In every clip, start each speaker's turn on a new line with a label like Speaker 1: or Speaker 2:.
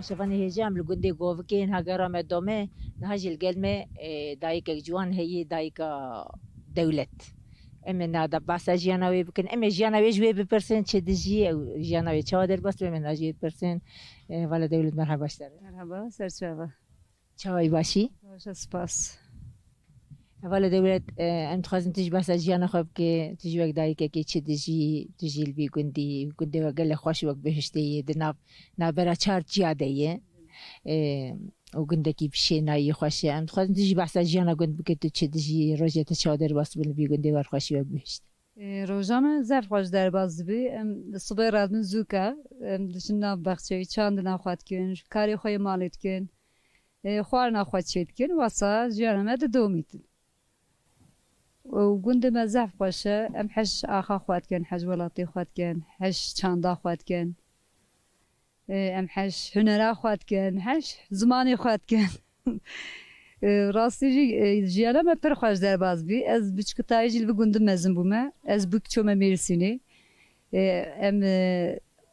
Speaker 1: شوفاني هجام لقندي قوفكين هاجرام الدومة نهاج القلمة دايك جوان هي دايك دولة من هذا بس جياناوي بكن جياناوي جوي ببرسنت شدجي أو جياناوي شادر بس من أجي برسنت ولا دولة مرحبا اشتري
Speaker 2: مرحبا سرچاوه
Speaker 1: شاوي باشي
Speaker 2: باشه سپاس
Speaker 1: ولا دولة أنت خازن تجي بس جيانا خب كي تجي دايك كي شدجي تجي البي قندي وقال خوش وقت بهشتي دناب نابرا چار جيادية وقندكي بشي ناي خوشي أنت خازن تجي بس جيانا قند بكت تشدجي رجعة شادر بس بالبي قندي ورخوشي وقت بهشت
Speaker 2: روزانه زرف خوش درباز بی صبح رات من زوکا دشنا بخشی چند نخواد کن کاری خوی مالت کن خوار نخواد شد کن واسه جانم ده دومیت و گند ما زرف خوشه حش آخا خواد کن حش ولاتی خواد کن حش چند خواد کن حش هنر خواد کن حش زمانی خواد کن راستی جیانم پر خوش درباز بی از بچکتای جل بگندم مزن بومه از بکچوم میرسینی ام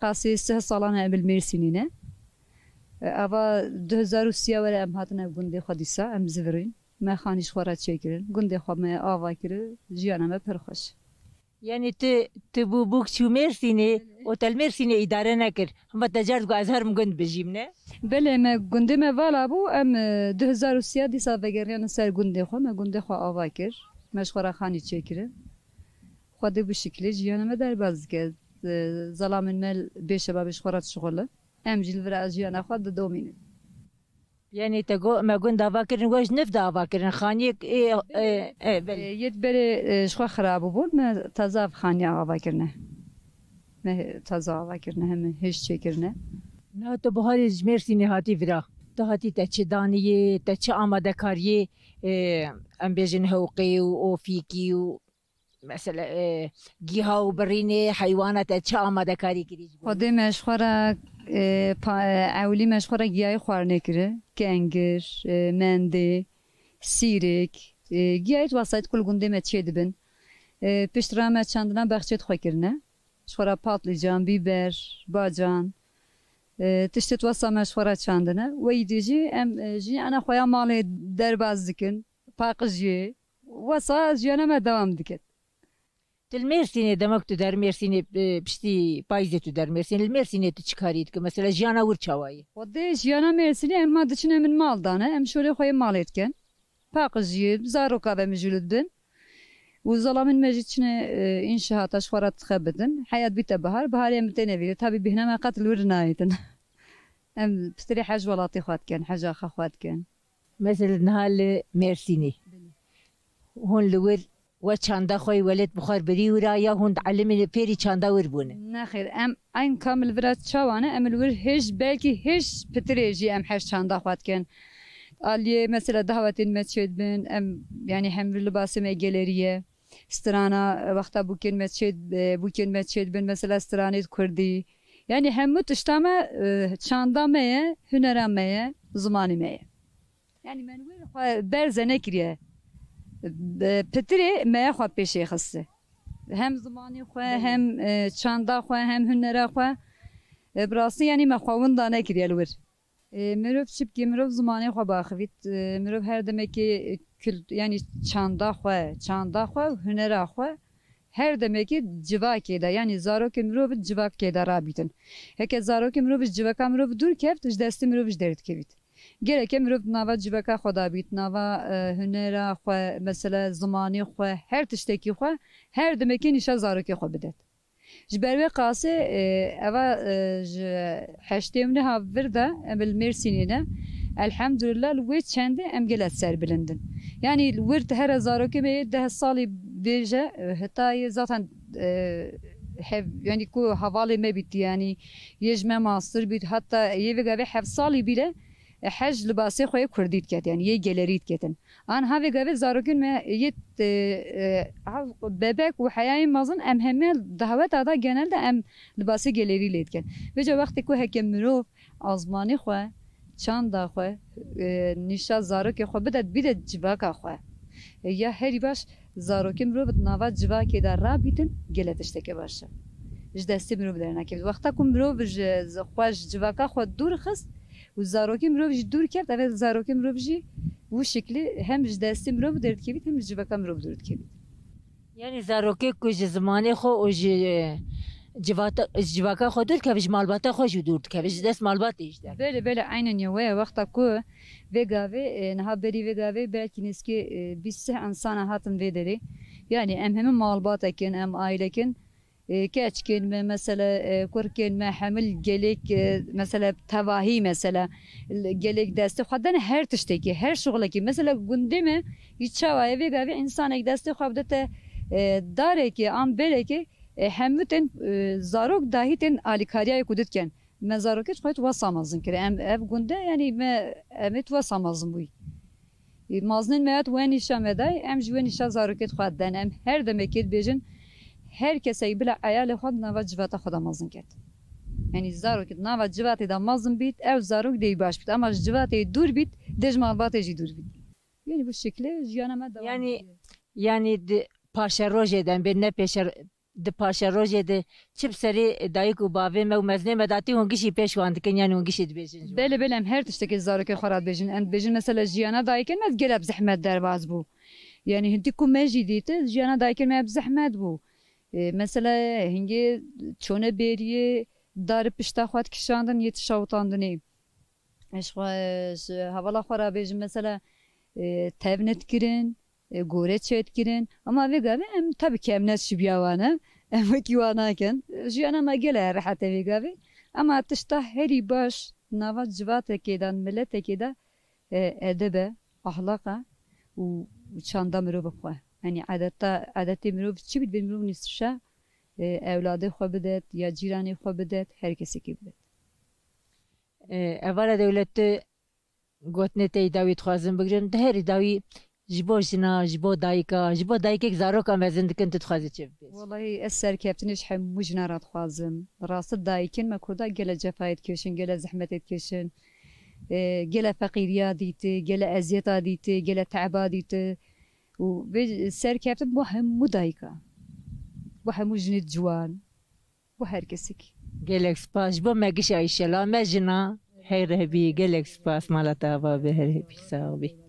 Speaker 2: قاسی سه سالانه ام الميرسينينه اوا 2003 ولا ام هاتنا گندی خودیسا ام زورین ما خانیش خورات چیکرین گندی خو ما آوا کر جیانم پر خوش
Speaker 1: يعني تبو بوكشو ميرسيني وتل ميرسيني إدارة نكر هم تجارت أزهر مجند بجيمنا
Speaker 2: بله ما گندی ما والا بو ام 2003 دی سال بگریان سر گندی خو ما گندی خو آوا کر مشخورا خانی چیکرین خودی bu şekilde جیانم در باز کرد ظلام المال بشبابش خورات شغله ام جل برا جیانا خود دومین
Speaker 1: يعني تقو ما قند أفكر نقولش نفدا أفكر خانيك إيه بل
Speaker 2: يتبري شخو خراب بود ما تزاف خاني أفكرنا ما تزاف أفكرنا هم هيش شكرنا
Speaker 1: نه تو بهاری جمرسی نهاتی ورا تو هاتی تچدانیه تچ آماده کاریه ام بیجن حقوقی و اوفیکی و مثلا گیها و برینه حیوانات تچ آماده کاری کریج
Speaker 2: خودی مشخورا اولی مشخورا گیاه خوار نکره کنگر منده سیرک گیاه واسط کل گنده متشی دبن پشت رامت چندنا بخشت خواه کرنه شخورا پاتلیجان بیبر باجان تشتت واسا مشخورا چندنا ویدیجی ام جی انا خواه مال درباز دکن پاقجی واسا جیانا ما دوام دکت
Speaker 1: الميرسيني دمكتو در ميرسيني بشتي بايزتو در ميرسيني الميرسيني تشكاريتك مثلا جيانا ورچاواي
Speaker 2: ودي جيانا ميرسيني اما دچنا من مال دانه ام شوري خوي ماليت كان باقجي زاروكا بمجلد بن وظلام المجد شنا انشاءات اشخارات تخبدن حياة بيت بهار بهار يمتين فيديو تابي بهنا ما قتل ورنايتن ام بستري حاج ولاطي خوات كان حاجة اخا خوات كان
Speaker 1: مثلا نهال ميرسيني هون لور وچاندا خوي ولد بخار بري ورا يا هون علمي بيري چاندا ور بونه
Speaker 2: نخير ام اين كامل برات شوانه ام الور هيش بلكي هيش بتريجي ام حش چاندا خوات كان علي مثلا دعوتين مسجد بن ام يعني هم لباس ما جاليريه استرانا وقتا بوكين مسجد بن مثلا استرانه كردي يعني هم تشتما چاندا مه هنر مه زماني مه يعني من وين برزه نكريه پتری ما خو پیش خسته هم زمانی خو هم چاندا خو هم هنر خو براسی یعنی ما خوون دانه کریلور مروف چیپ کی مروف زمانی خو باخویت مروف هر demek ki yani çanda خو هنر خو her demek ki civak eda yani zarok mروف civak eda rabitin heke zarok mروف civak mروف dur keft desti mروف dert kevit gerek mروف nava civaka xoda bit nava hünera xwe mesela zamanî xwe her tiştekî xwe her demekî nîşa zarokê xwe bidet ji ber vê qasê eva ji heştê min hav vir de em li Mêrsînê de elhemdülillah li wê çendê em gelek serbilindin yani wir her zarokê me 10 salî bêje hetayê zaten yani ku havalê me bitti yani yê me master bit hatta yê vê 7 salî bile حج لباسي خوي كرديت كات يعني يه جاليريت كاتن أنا هذا قبل زاروكن ما يت ببك وحياة مازن أم همه دهوت هذا جنال ده أم لباسي جاليري ليت كان بيجا وقت كو هكيم مروف أزماني خو چند دا خو نيشا زاروك خو بدت جواك خو يا هري باش زاروكن مروف نوا جواك ده رابطن جلتش تك باشه إيش دستي مروف درنا كيف وقتا كم مروف خوش جواك خو دور خست و زاروکی مرو جی دور کرد اول زاروکی مرو جی bu şekli hem desti مرو درد کبید هم جوکا مرو درد کبید
Speaker 1: yani zaroke ku ji zimanê xwe û ji civaka xwe dur keve ji malbata xwe jî dur dikeve ji dest malbatê jî der.
Speaker 2: Böyle aynen ya ve vakta ku vegave naha beri vegave belki neski biz insana hatın vederi yani hem malbat ekin hem ailekin kaç kelime mesela kur kelime hamil gelek mesela tavahi mesela gelek desti xadan her tişteki her şoğlaki mesela gündeme hiç çavaya vegave insana desti xabdete dare ki am belki hemten zarok dahiten alikariya kudetken mezaroket xayt vasamazın kire ev günde yani emet vasamazın bu maznin mehat ve nişan veday em jwen nişan zaroket xaddan em her demek bejin herkese bile ayal xad nava civata xadamazın ket yani zaroket nava civata da mazın bit ev zarok dey baş bit ama civata dur bit dejmal bateci dur bit yani bu şekilde jiyanama devam
Speaker 1: yani paşa rojeden bir ne peşer de paşa rojede çip seri dayık u bavê me û mezlê me datî hûn gişî pêş wan dikin yani hûn gişî dibêjin.
Speaker 2: Belê em her tiştekî zarokê xwe re dibêjin em dibêjin mesela jiyana dayikên me gelek zehmet derbas bû yani hindî ku me jî dîtin jiyana dayikên me hep zehmet bû mesela hingê çûne bêriyê darê pişta xwe dikişandin yê tişa utandinê eş xwe hevala xwe re bêjin mesela tevnet kirin gore çet kirin ama vegave em tabii ki em nes şibyawana em kiwanaken jiyana me gele rahat vegave ama tişta heri baş nava civatekêdan milletekê edebe ahlaka û çanda mirov xwe yani adetê mirov çi bit mirov nîstişa evladê xwe bidet ya cîranê xwe bidet herkesekê bidet
Speaker 1: evara dewletê gotinê tê dawî dixwazin bigirin di herî dawî ji bo jina ji bo dayika ji bo dayikek zaroka mezin dikin tu dixwazî çi bibêj
Speaker 2: Wallahi ez serkeftinê ji hemû jina re dixwazim rastî dayikên me kurda gele cefayê dikeşin gele zehmetê dikeşin gele feqîriya dîtê gele eziyeta dîtê gele teeba dîtê û vê serkeftin bo hemû dayika bo hemû jinê ciwan bo herkesekî
Speaker 1: gelek spas ji bo me gişa îşela me jina hey rehbî gelek spas mala te ava bê her hebî sağ bî